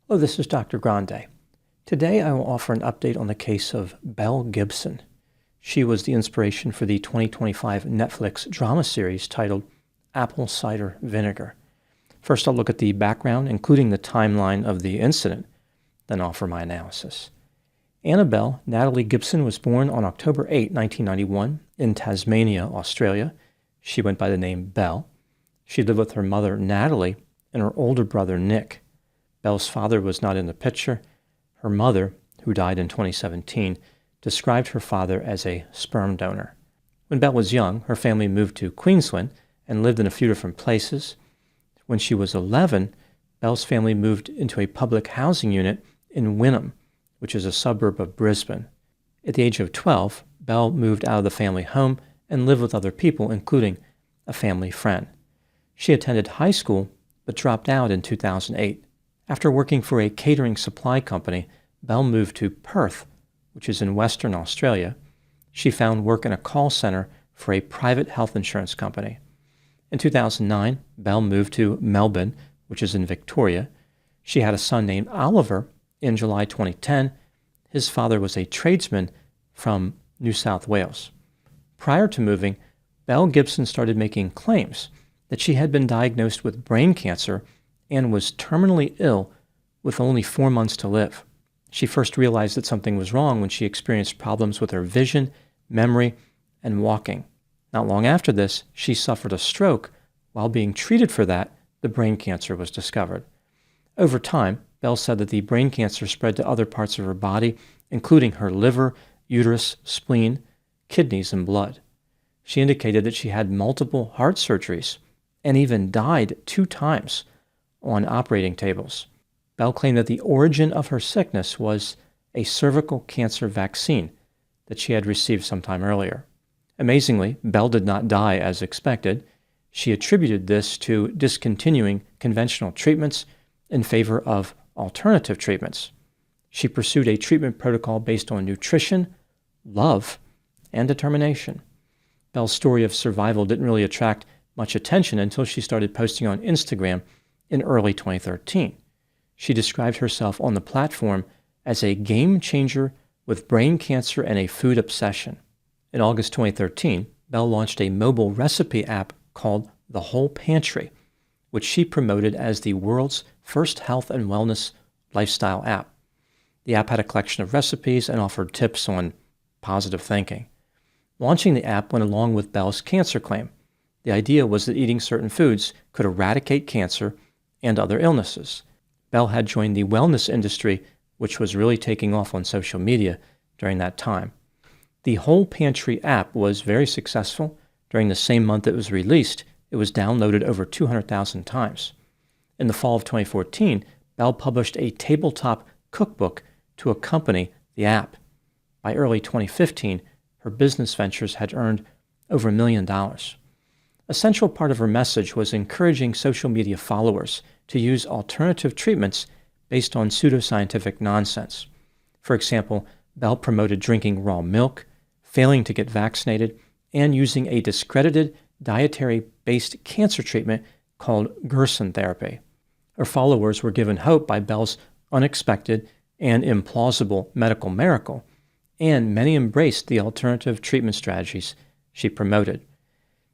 Hello, this is Dr. Grande. Today I will offer an update on the case of Belle Gibson. She was the inspiration for the 2025 Netflix drama series titled Apple Cider Vinegar. First, I'll look at the background, including the timeline of the incident, then offer my analysis. Annabelle Natalie Gibson was born on October 8, 1991, in Tasmania, Australia. She went by the name Belle. She lived with her mother, Natalie, and her older brother, Nick. Belle's father was not in the picture. Her mother, who died in 2017, described her father as a sperm donor. When Belle was young, her family moved to Queensland and lived in a few different places. When she was 11, Belle's family moved into a public housing unit in Wynnum, which is a suburb of Brisbane. At the age of 12, Belle moved out of the family home and lived with other people, including a family friend. She attended high school, but dropped out in 2008. After working for a catering supply company, Belle moved to Perth, which is in Western Australia. She found work in a call center for a private health insurance company. In 2009, Belle moved to Melbourne, which is in Victoria. She had a son named Oliver. In July 2010, his father was a tradesman from New South Wales. Prior to moving, Belle Gibson started making claims that she had been diagnosed with brain cancer and was terminally ill with only 4 months to live. She first realized that something was wrong when she experienced problems with her vision, memory, and walking. Not long after this, she suffered a stroke. While being treated for that, the brain cancer was discovered. Over time, Belle said that the brain cancer spread to other parts of her body, including her liver, uterus, spleen, kidneys, and blood. She indicated that she had multiple heart surgeries and even died 2 times on operating tables. Belle claimed that the origin of her sickness was a cervical cancer vaccine that she had received sometime earlier. Amazingly, Belle did not die as expected. She attributed this to discontinuing conventional treatments in favor of alternative treatments. She pursued a treatment protocol based on nutrition, love, and determination. Belle's story of survival didn't really attract much attention until she started posting on Instagram in early 2013. She described herself on the platform as a game changer with brain cancer and a food obsession. In August 2013, Belle launched a mobile recipe app called The Whole Pantry, which she promoted as the world's first health and wellness lifestyle app. The app had a collection of recipes and offered tips on positive thinking. Launching the app went along with Belle's cancer claim. The idea was that eating certain foods could eradicate cancer and other illnesses. Belle had joined the wellness industry, which was really taking off on social media during that time. The Whole Pantry app was very successful. During the same month it was released, it was downloaded over 200,000 times. In the fall of 2014, Belle published a tabletop cookbook to accompany the app. By early 2015, her business ventures had earned over $1 million. A central part of her message was encouraging social media followers to use alternative treatments based on pseudoscientific nonsense. For example, Belle promoted drinking raw milk, failing to get vaccinated, and using a discredited dietary-based cancer treatment called Gerson therapy. Her followers were given hope by Belle's unexpected and implausible medical miracle, and many embraced the alternative treatment strategies she promoted.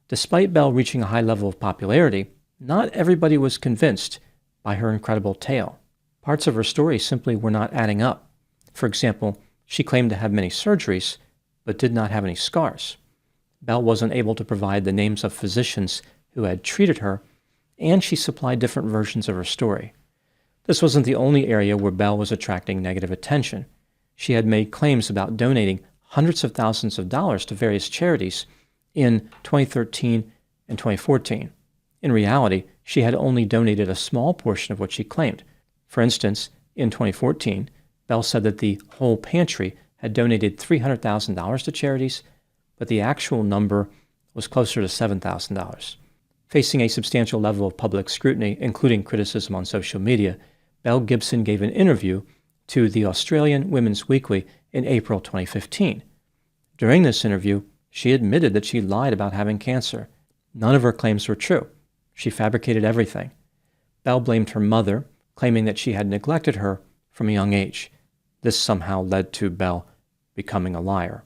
Despite Belle reaching a high level of popularity, not everybody was convinced by her incredible tale. Parts of her story simply were not adding up. For example, she claimed to have many surgeries, but did not have any scars. Belle wasn't able to provide the names of physicians who had treated her, and she supplied different versions of her story. This wasn't the only area where Belle was attracting negative attention. She had made claims about donating hundreds of thousands of dollars to various charities in 2013 and 2014. In reality, she had only donated a small portion of what she claimed. For instance, in 2014, Belle said that the Whole Pantry had donated $300,000 to charities, but the actual number was closer to $7,000. Facing a substantial level of public scrutiny, including criticism on social media, Belle Gibson gave an interview to the Australian Women's Weekly in April 2015. During this interview, she admitted that she lied about having cancer. None of her claims were true. She fabricated everything. Belle blamed her mother claiming that she had neglected her from a young age. This somehow led to Belle becoming a liar.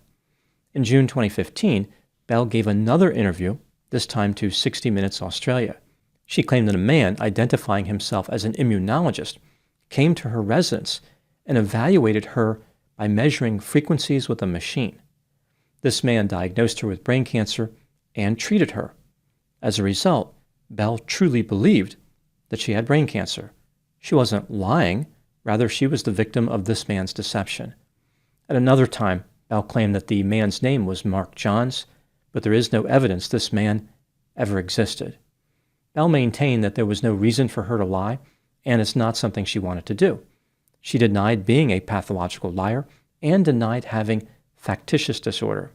In June 2015, Belle gave another interview, this time to 60 Minutes Australia. She claimed that a man identifying himself as an immunologist came to her residence and evaluated her by measuring frequencies with a machine. This man diagnosed her with brain cancer and treated her. As a result, Belle truly believed that she had brain cancer. She wasn't lying, rather she was the victim of this man's deception. At another time, Belle claimed that the man's name was Mark Johns, but there is no evidence this man ever existed. Belle maintained that there was no reason for her to lie, and it's not something she wanted to do. She denied being a pathological liar and denied having factitious disorder.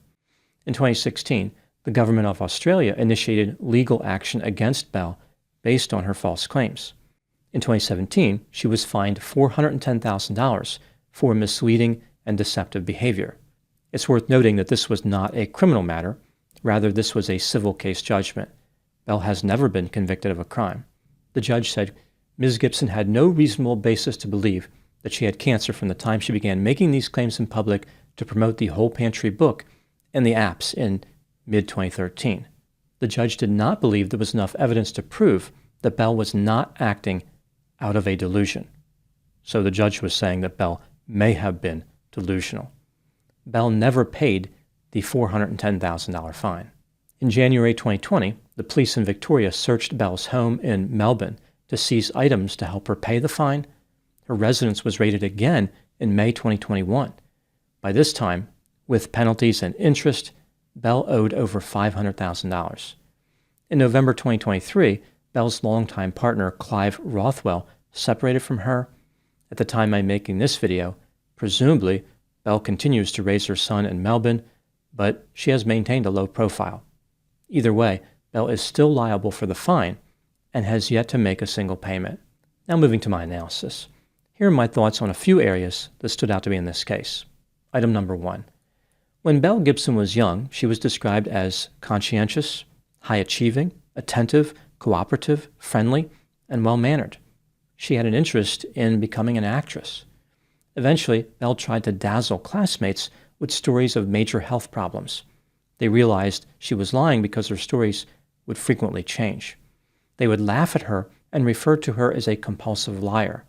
In 2016, the government of Australia initiated legal action against Belle based on her false claims. In 2017, she was fined $410,000 for misleading and deceptive behavior. It's worth noting that this was not a criminal matter. Rather, this was a civil case judgment. Belle has never been convicted of a crime. The judge said Ms. Gibson had no reasonable basis to believe that she had cancer from the time she began making these claims in public to promote the Whole Pantry book and the apps in mid-2013. The judge did not believe there was enough evidence to prove that Belle was not acting out of a delusion. So the judge was saying that Belle may have been delusional. Belle never paid the $410,000 fine. In January 2020, the police in Victoria searched Belle's home in Melbourne to seize items to help her pay the fine. Her residence was raided again in May 2021. By this time, with penalties and interest, Belle owed over $500,000. In November 2023, Belle's longtime partner, Clive Rothwell, separated from her. At the time I'm making this video, presumably, Belle continues to raise her son in Melbourne, but she has maintained a low profile. Either way, Belle is still liable for the fine and has yet to make a single payment. Now moving to my analysis. Here are my thoughts on a few areas that stood out to me in this case. Item number 1. When Belle Gibson was young, she was described as conscientious, high-achieving, attentive, cooperative, friendly, and well-mannered. She had an interest in becoming an actress. Eventually, Belle tried to dazzle classmates with stories of major health problems. They realized she was lying because her stories would frequently change. They would laugh at her and refer to her as a compulsive liar.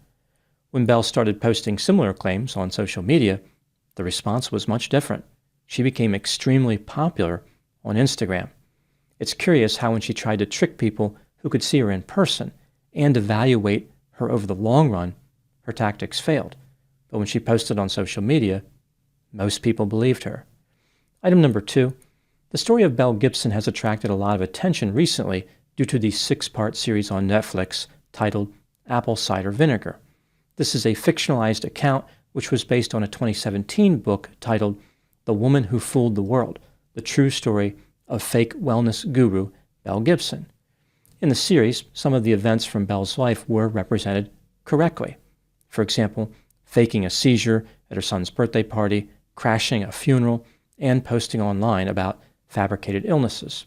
When Belle started posting similar claims on social media, the response was much different. She became extremely popular on Instagram. It's curious how when she tried to trick people who could see her in person and evaluate her over the long run, her tactics failed. But when she posted on social media, most people believed her. Item number 2. The story of Belle Gibson has attracted a lot of attention recently due to the 6-part series on Netflix titled Apple Cider Vinegar. This is a fictionalized account which was based on a 2017 book titled The Woman Who Fooled the World, the true story of fake wellness guru Belle Gibson. In the series, some of the events from Belle's life were represented correctly. For example, faking a seizure at her son's birthday party, crashing a funeral, and posting online about fabricated illnesses.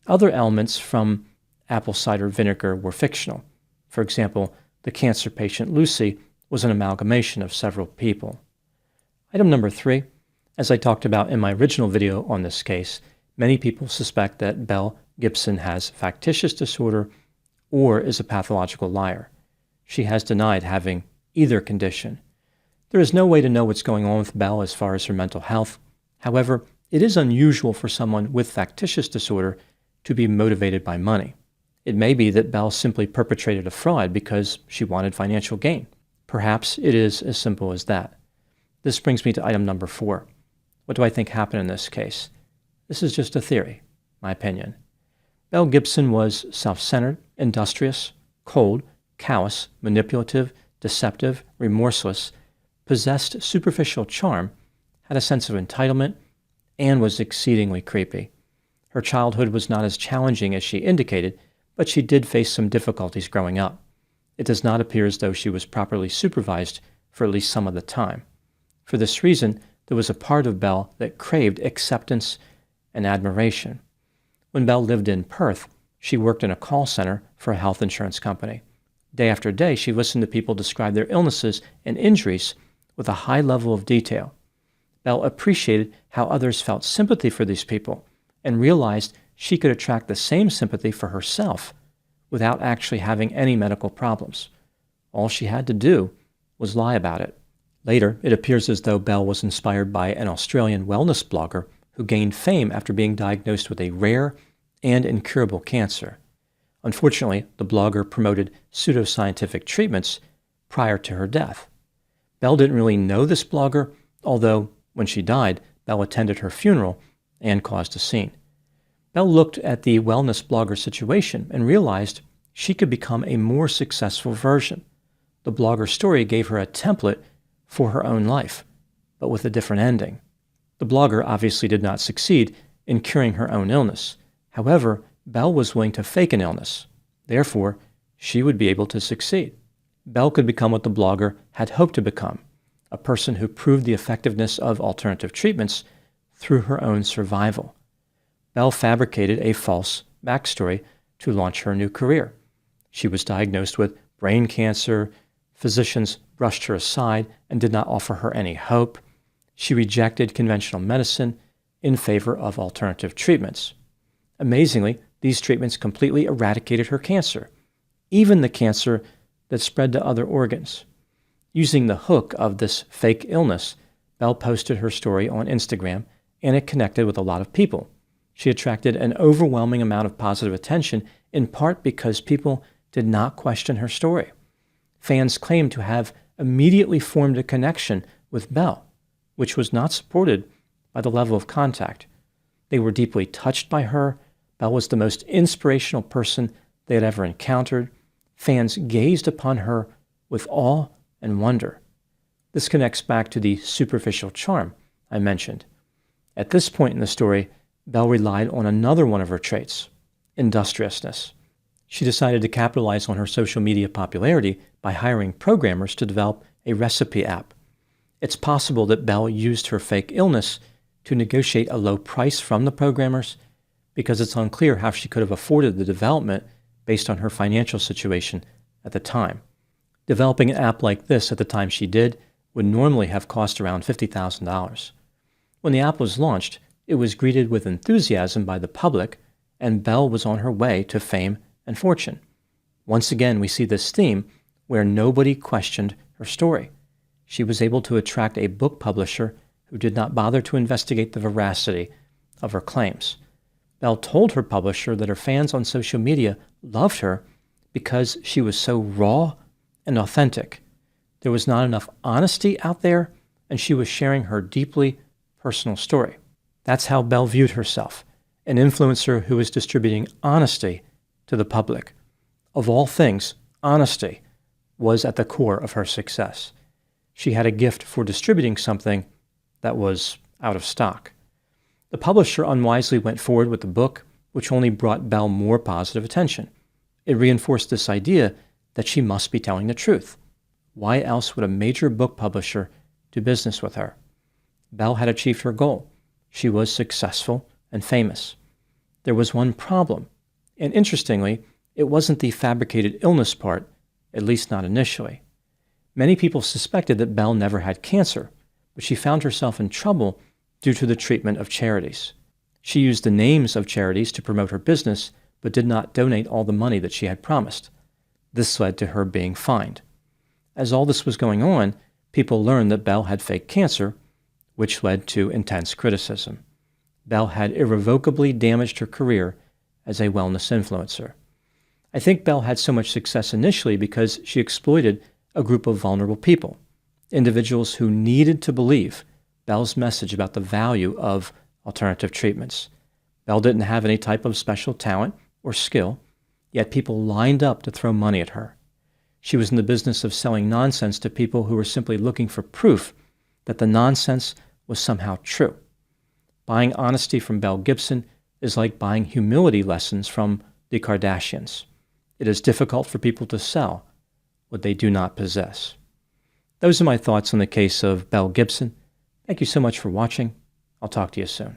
Other elements from Apple Cider Vinegar were fictional. For example, the cancer patient Lucy was an amalgamation of several people. Item number 3. As I talked about in my original video on this case, many people suspect that Belle Gibson has factitious disorder or is a pathological liar. She has denied having either condition. There is no way to know what's going on with Belle as far as her mental health. However, it is unusual for someone with factitious disorder to be motivated by money. It may be that Belle simply perpetrated a fraud because she wanted financial gain. Perhaps it is as simple as that. This brings me to item number 4. What do I think happened in this case? This is just a theory, my opinion. Belle Gibson was self-centered, industrious, cold, callous, manipulative, deceptive, remorseless, possessed superficial charm, had a sense of entitlement, and was exceedingly creepy. Her childhood was not as challenging as she indicated, but she did face some difficulties growing up. It does not appear as though she was properly supervised for at least some of the time. For this reason, there was a part of Belle that craved acceptance and admiration. When Belle lived in Perth, she worked in a call center for a health insurance company. Day after day, she listened to people describe their illnesses and injuries with a high level of detail. Belle appreciated how others felt sympathy for these people and realized she could attract the same sympathy for herself without actually having any medical problems. All she had to do was lie about it. Later, it appears as though Belle was inspired by an Australian wellness blogger who gained fame after being diagnosed with a rare and incurable cancer. Unfortunately, the blogger promoted pseudoscientific treatments prior to her death. Belle didn't really know this blogger, although when she died, Belle attended her funeral and caused a scene. Belle looked at the wellness blogger situation and realized she could become a more successful version. The blogger story gave her a template for her own life, but with a different ending. The blogger obviously did not succeed in curing her own illness. However, Belle was willing to fake an illness. Therefore, she would be able to succeed. Belle could become what the blogger had hoped to become, a person who proved the effectiveness of alternative treatments through her own survival. Belle fabricated a false backstory to launch her new career. She was diagnosed with brain cancer. Physicians brushed her aside and did not offer her any hope. She rejected conventional medicine in favor of alternative treatments. Amazingly, these treatments completely eradicated her cancer, even the cancer that spread to other organs. Using the hook of this fake illness, Belle posted her story on Instagram, and it connected with a lot of people. She attracted an overwhelming amount of positive attention, in part because people did not question her story. Fans claimed to have immediately formed a connection with Belle, which was not supported by the level of contact. They were deeply touched by her. Belle was the most inspirational person they had ever encountered. Fans gazed upon her with awe and wonder. This connects back to the superficial charm I mentioned. At this point in the story, Belle relied on another one of her traits, industriousness. She decided to capitalize on her social media popularity by hiring programmers to develop a recipe app. It's possible that Belle used her fake illness to negotiate a low price from the programmers, because it's unclear how she could have afforded the development based on her financial situation at the time. Developing an app like this at the time she did would normally have cost around $50,000. When the app was launched, it was greeted with enthusiasm by the public, and Belle was on her way to fame and fortune. Once again, we see this theme where nobody questioned her story. She was able to attract a book publisher who did not bother to investigate the veracity of her claims. Belle told her publisher that her fans on social media loved her because she was so raw and authentic. There was not enough honesty out there, and she was sharing her deeply personal story. That's how Belle viewed herself, an influencer who was distributing honesty to the public. Of all things, honesty was at the core of her success. She had a gift for distributing something that was out of stock. The publisher unwisely went forward with the book, which only brought Belle more positive attention. It reinforced this idea that she must be telling the truth. Why else would a major book publisher do business with her? Belle had achieved her goal. She was successful and famous. There was one problem, and interestingly, it wasn't the fabricated illness part, at least not initially. Many people suspected that Belle never had cancer, but she found herself in trouble due to the treatment of charities. She used the names of charities to promote her business, but did not donate all the money that she had promised. This led to her being fined. As all this was going on, people learned that Belle had fake cancer, which led to intense criticism. Belle had irrevocably damaged her career as a wellness influencer. I think Belle had so much success initially because she exploited a group of vulnerable people, individuals who needed to believe Belle's message about the value of alternative treatments. Belle didn't have any type of special talent or skill, yet people lined up to throw money at her. She was in the business of selling nonsense to people who were simply looking for proof that the nonsense was somehow true. Buying honesty from Belle Gibson is like buying humility lessons from the Kardashians. It is difficult for people to sell what they do not possess. Those are my thoughts on the case of Belle Gibson. Thank you so much for watching. I'll talk to you soon.